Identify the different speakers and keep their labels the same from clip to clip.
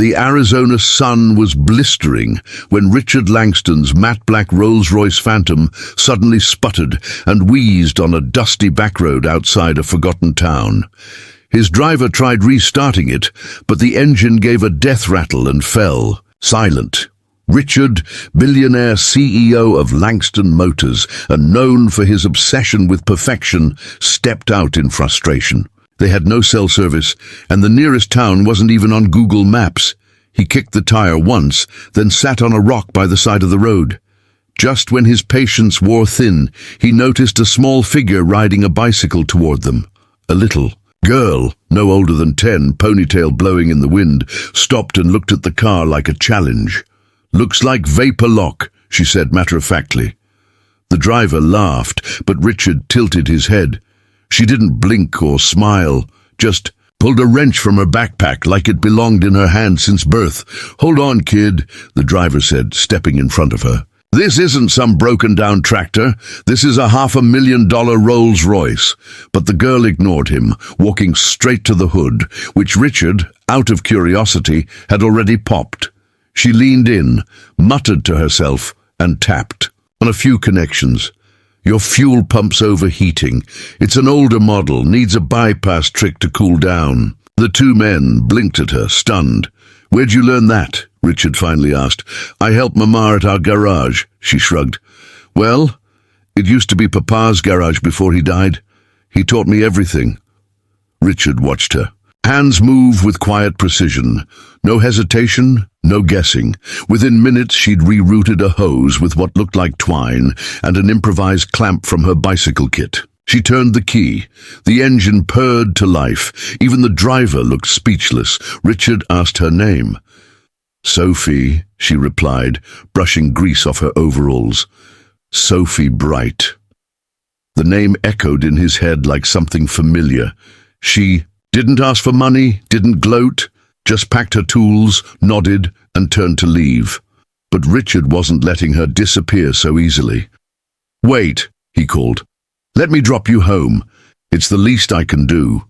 Speaker 1: The Arizona sun was blistering when Richard Langston's matte black Rolls-Royce Phantom suddenly sputtered and wheezed on a dusty backroad outside a forgotten town. His driver tried restarting it, but the engine gave a death rattle and fell, silent. Richard, billionaire CEO of Langston Motors and known for his obsession with perfection, stepped out in frustration. They had no cell service, and the nearest town wasn't even on Google Maps. He kicked the tire once, then sat on a rock by the side of the road. Just when his patience wore thin, he noticed a small figure riding a bicycle toward them. A little girl, no older than 10, ponytail blowing in the wind, stopped and looked at the car like a challenge. "Looks like vapor lock," she said matter-of-factly. The driver laughed, but Richard tilted his head. She didn't blink or smile, just pulled a wrench from her backpack like it belonged in her hand since birth. "Hold on, kid," the driver said, stepping in front of her. "This isn't some broken-down tractor. This is a $500,000 Rolls-Royce." But the girl ignored him, walking straight to the hood, which Richard, out of curiosity, had already popped. She leaned in, muttered to herself, and tapped on a few connections. "Your fuel pump's overheating. It's an older model, needs a bypass trick to cool down." The two men blinked at her, stunned. "Where'd you learn that?" Richard finally asked. "I helped Mama at our garage," she shrugged. "Well, it used to be Papa's garage before he died. He taught me everything." Richard watched her. Hands move with quiet precision. No hesitation, no guessing. Within minutes she'd rerouted a hose with what looked like twine and an improvised clamp from her bicycle kit. She turned the key. The engine purred to life. Even the driver looked speechless. Richard asked her name. "Sophie," she replied, brushing grease off her overalls. "Sophie Bright." The name echoed in his head like something familiar. She didn't ask for money, didn't gloat, just packed her tools, nodded, and turned to leave. But Richard wasn't letting her disappear so easily. "Wait," he called. "Let me drop you home. It's the least I can do."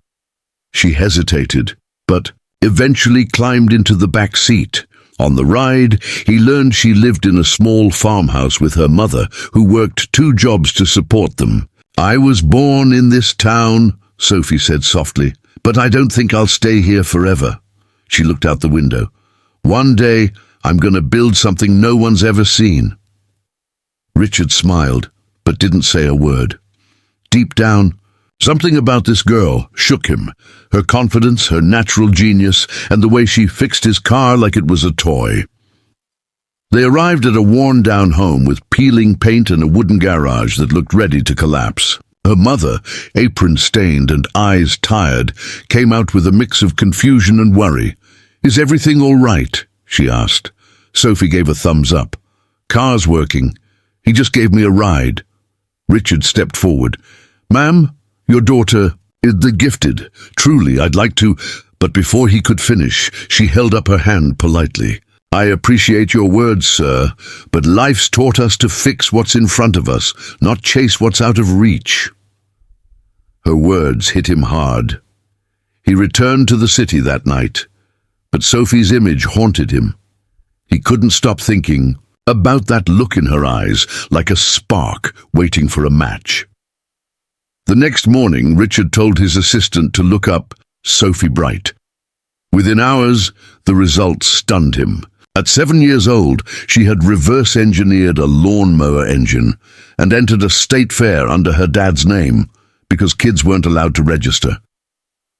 Speaker 1: She hesitated, but eventually climbed into the back seat. On the ride, he learned she lived in a small farmhouse with her mother, who worked 2 jobs to support them. "I was born in this town," Sophie said softly, "but I don't think I'll stay here forever." She looked out the window. "One day, I'm going to build something no one's ever seen." Richard smiled, but didn't say a word. Deep down, something about this girl shook him. Her confidence, her natural genius, and the way she fixed his car like it was a toy. They arrived at a worn-down home with peeling paint and a wooden garage that looked ready to collapse. Her mother, apron-stained and eyes tired, came out with a mix of confusion and worry. "Is everything all right?" she asked. Sophie gave a thumbs up. "Car's working. He just gave me a ride." Richard stepped forward. "Ma'am, your daughter is the gifted. Truly, I'd like to—" But before he could finish, she held up her hand politely. "I appreciate your words, sir, but life's taught us to fix what's in front of us, not chase what's out of reach." Her words hit him hard. He returned to the city that night, but Sophie's image haunted him. He couldn't stop thinking about that look in her eyes, like a spark waiting for a match. The next morning, Richard told his assistant to look up Sophie Bright. Within hours, the results stunned him. At 7 years old, she had reverse-engineered a lawnmower engine and entered a state fair under her dad's name because kids weren't allowed to register.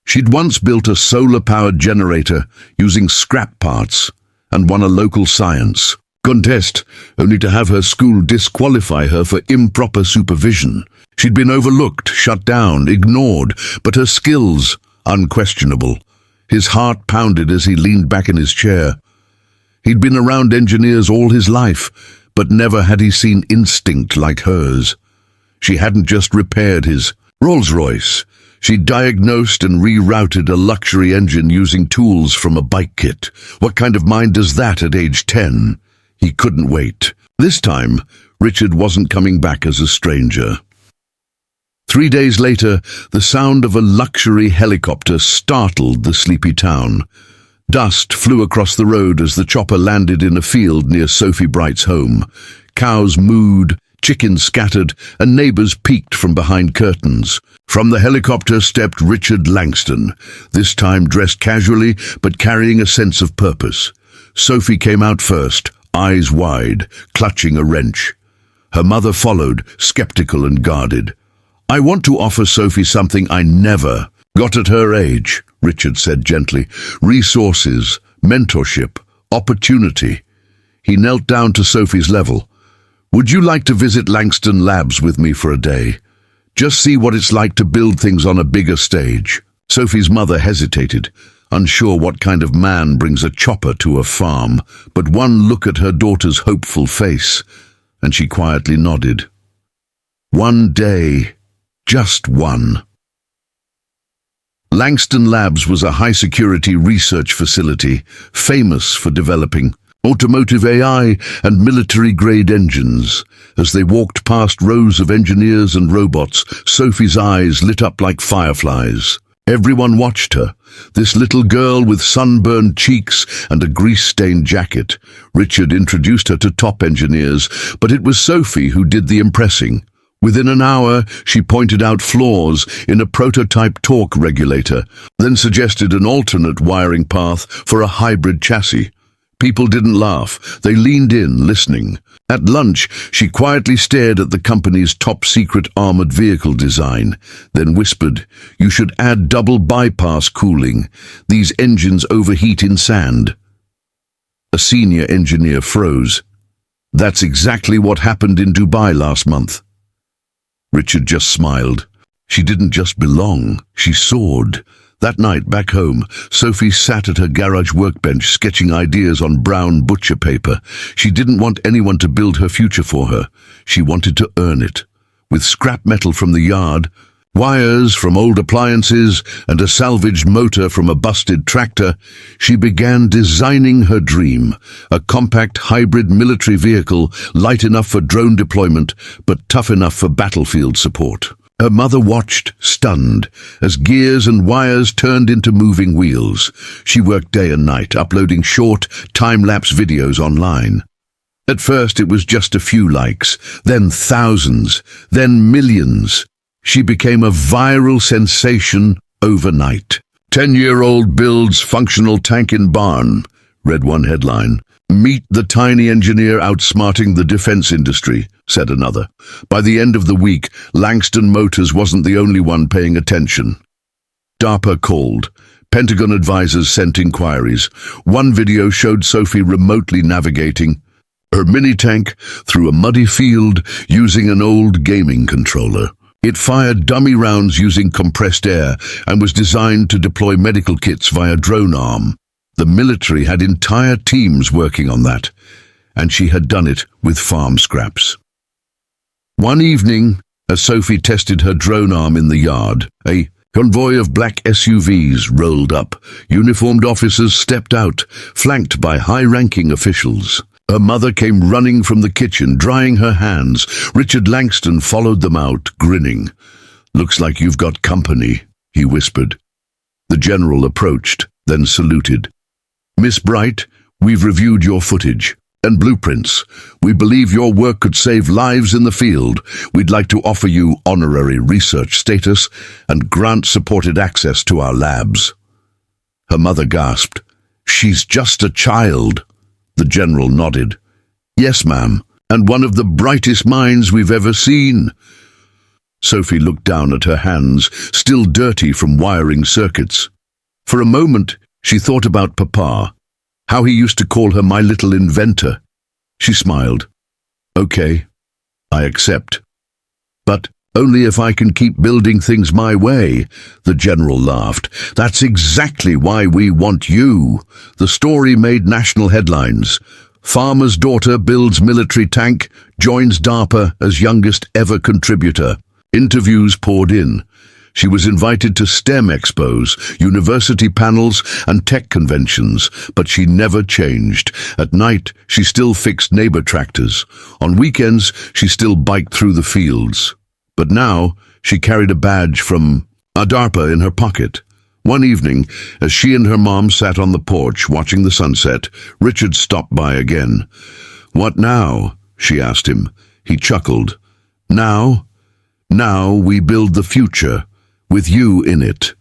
Speaker 1: She'd once built a solar-powered generator using scrap parts and won a local science contest, only to have her school disqualify her for improper supervision. She'd been overlooked, shut down, ignored, but her skills, unquestionable. His heart pounded as he leaned back in his chair. He'd been around engineers all his life, but never had he seen instinct like hers. She hadn't just repaired his Rolls-Royce. She diagnosed and rerouted a luxury engine using tools from a bike kit. What kind of mind does that at age 10? He couldn't wait. This time, Richard wasn't coming back as a stranger. 3 days later, the sound of a luxury helicopter startled the sleepy town. Dust flew across the road as the chopper landed in a field near Sophie Bright's home. Cows mooed, chickens scattered, and neighbors peeked from behind curtains. From the helicopter stepped Richard Langston, this time dressed casually but carrying a sense of purpose. Sophie came out first, eyes wide, clutching a wrench. Her mother followed, skeptical and guarded. "I want to offer Sophie something I never got at her age," Richard said gently. "Resources, mentorship, opportunity." He knelt down to Sophie's level. "Would you like to visit Langston Labs with me for a day? Just see what it's like to build things on a bigger stage." Sophie's mother hesitated, unsure what kind of man brings a chopper to a farm, but one look at her daughter's hopeful face, and she quietly nodded. One day, just one. Langston Labs was a high-security research facility, famous for developing automotive AI and military-grade engines. As they walked past rows of engineers and robots, Sophie's eyes lit up like fireflies. Everyone watched her, this little girl with sunburned cheeks and a grease-stained jacket. Richard introduced her to top engineers, but it was Sophie who did the impressing. Within an hour, she pointed out flaws in a prototype torque regulator, then suggested an alternate wiring path for a hybrid chassis. People didn't laugh. They leaned in, listening. At lunch, she quietly stared at the company's top-secret armored vehicle design, then whispered, "You should add double bypass cooling. These engines overheat in sand." A senior engineer froze. "That's exactly what happened in Dubai last month." Richard just smiled. She didn't just belong, she soared. That night, back home, Sophie sat at her garage workbench sketching ideas on brown butcher paper. She didn't want anyone to build her future for her. She wanted to earn it. With scrap metal from the yard, wires from old appliances, and a salvaged motor from a busted tractor, she began designing her dream, a compact hybrid military vehicle, light enough for drone deployment, but tough enough for battlefield support. Her mother watched, stunned, as gears and wires turned into moving wheels. She worked day and night, uploading short, time-lapse videos online. At first it was just a few likes, then thousands, then millions. She became a viral sensation overnight. 10-year-old builds functional tank in barn, read one headline. Meet the tiny engineer outsmarting the defense industry, said another. By the end of the week, Langston Motors wasn't the only one paying attention. DARPA called. Pentagon advisors sent inquiries. One video showed Sophie remotely navigating her mini-tank through a muddy field using an old gaming controller. It fired dummy rounds using compressed air and was designed to deploy medical kits via drone arm. The military had entire teams working on that, and she had done it with farm scraps. One evening, as Sophie tested her drone arm in the yard, a convoy of black SUVs rolled up. Uniformed officers stepped out, flanked by high-ranking officials. Her mother came running from the kitchen, drying her hands. Richard Langston followed them out, grinning. "Looks like you've got company," he whispered. The general approached, then saluted. "Miss Bright, we've reviewed your footage and blueprints. We believe your work could save lives in the field. We'd like to offer you honorary research status and grant-supported access to our labs." Her mother gasped. "She's just a child." The general nodded. "Yes, ma'am, and one of the brightest minds we've ever seen." Sophie looked down at her hands, still dirty from wiring circuits. For a moment, she thought about Papa, how he used to call her my little inventor. She smiled. "Okay, I accept. But only if I can keep building things my way," the general laughed. "That's exactly why we want you." The story made national headlines. Farmer's daughter builds military tank, joins DARPA as youngest ever contributor. Interviews poured in. She was invited to STEM expos, university panels, and tech conventions, but she never changed. At night, she still fixed neighbor tractors. On weekends, she still biked through the fields. But now, she carried a badge from DARPA in her pocket. One evening, as she and her mom sat on the porch watching the sunset, Richard stopped by again. "What now?" she asked him. He chuckled. "Now? Now we build the future, with you in it."